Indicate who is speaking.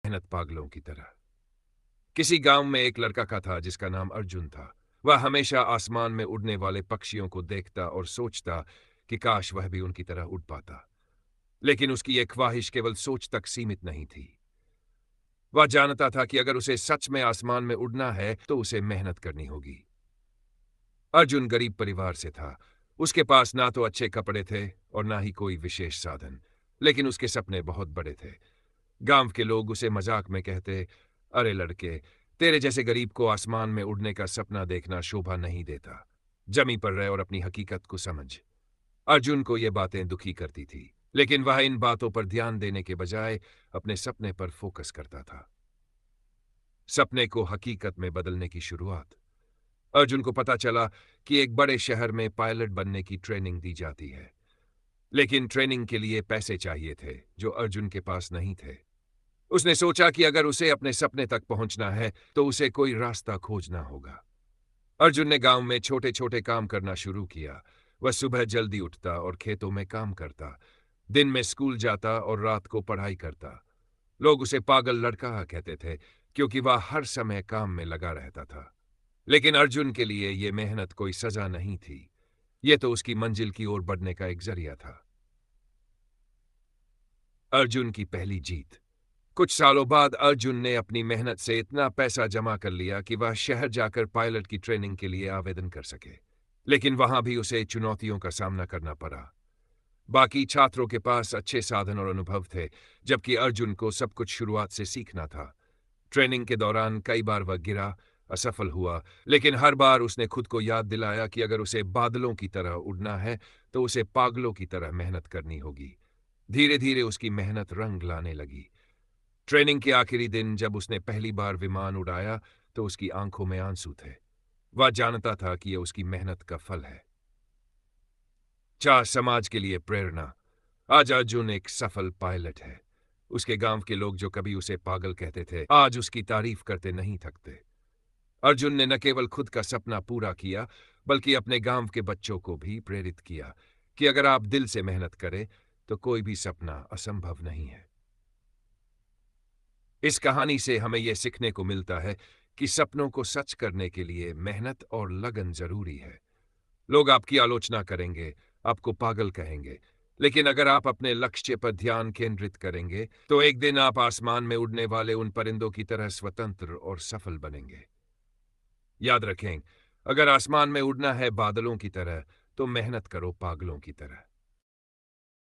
Speaker 1: मेहनत पागलों की तरह। किसी गांव में एक लड़का का था जिसका नाम अर्जुन था। वह हमेशा आसमान में उड़ने वाले पक्षियों को देखता और सोचता कि काश वह भी उनकी तरह उड़ पाता। लेकिन उसकी यह ख्वाहिश केवल सोच तक सीमित नहीं थी। वह जानता था कि अगर उसे सच में आसमान में उड़ना है तो उसे मेहनत करनी होगी। अर्जुन गरीब परिवार से था। उसके पास ना तो अच्छे कपड़े थे और ना ही कोई विशेष साधन, लेकिन उसके सपने बहुत बड़े थे। गांव के लोग उसे मजाक में कहते, अरे लड़के, तेरे जैसे गरीब को आसमान में उड़ने का सपना देखना शोभा नहीं देता। जमी पर रह और अपनी हकीकत को समझ। अर्जुन को ये बातें दुखी करती थी, लेकिन वह इन बातों पर ध्यान देने के बजाय अपने सपने पर फोकस करता था। सपने को हकीकत में बदलने की शुरुआत। अर्जुन को पता चला कि एक बड़े शहर में पायलट बनने की ट्रेनिंग दी जाती है, लेकिन ट्रेनिंग के लिए पैसे चाहिए थे जो अर्जुन के पास नहीं थे। उसने सोचा कि अगर उसे अपने सपने तक पहुंचना है तो उसे कोई रास्ता खोजना होगा। अर्जुन ने गांव में छोटे छोटे काम करना शुरू किया। वह सुबह जल्दी उठता और खेतों में काम करता, दिन में स्कूल जाता और रात को पढ़ाई करता। लोग उसे पागल लड़का कहते थे क्योंकि वह हर समय काम में लगा रहता था। लेकिन अर्जुन के लिए यह मेहनत कोई सजा नहीं थी। यह तो उसकी मंजिल की ओर बढ़ने का एक जरिया था। अर्जुन की पहली जीत। कुछ सालों बाद अर्जुन ने अपनी मेहनत से इतना पैसा जमा कर लिया कि वह शहर जाकर पायलट की ट्रेनिंग के लिए आवेदन कर सके। लेकिन वहां भी उसे चुनौतियों का सामना करना पड़ा। बाकी छात्रों के पास अच्छे साधन और अनुभव थे, जबकि अर्जुन को सब कुछ शुरुआत से सीखना था। ट्रेनिंग के दौरान कई बार वह गिरा, असफल हुआ, लेकिन हर बार उसने खुद को याद दिलाया कि अगर उसे बादलों की तरह उड़ना है तो उसे पागलों की तरह मेहनत करनी होगी। धीरे धीरे उसकी मेहनत रंग लाने लगी। ट्रेनिंग के आखिरी दिन जब उसने पहली बार विमान उड़ाया तो उसकी आंखों में आंसू थे। वह जानता था कि यह उसकी मेहनत का फल है। चार समाज के लिए प्रेरणा। आज अर्जुन एक सफल पायलट है। उसके गांव के लोग जो कभी उसे पागल कहते थे, आज उसकी तारीफ करते नहीं थकते। अर्जुन ने न केवल खुद का सपना पूरा किया, बल्कि अपने गांव के बच्चों को भी प्रेरित किया कि अगर आप दिल से मेहनत करें तो कोई भी सपना असंभव नहीं है। इस कहानी से हमें यह सीखने को मिलता है कि सपनों को सच करने के लिए मेहनत और लगन जरूरी है। लोग आपकी आलोचना करेंगे, आपको पागल कहेंगे, लेकिन अगर आप अपने लक्ष्य पर ध्यान केंद्रित करेंगे तो एक दिन आप आसमान में उड़ने वाले उन परिंदों की तरह स्वतंत्र और सफल बनेंगे। याद रखें, अगर आसमान में उड़ना है बादलों की तरह तो मेहनत करो पागलों की तरह।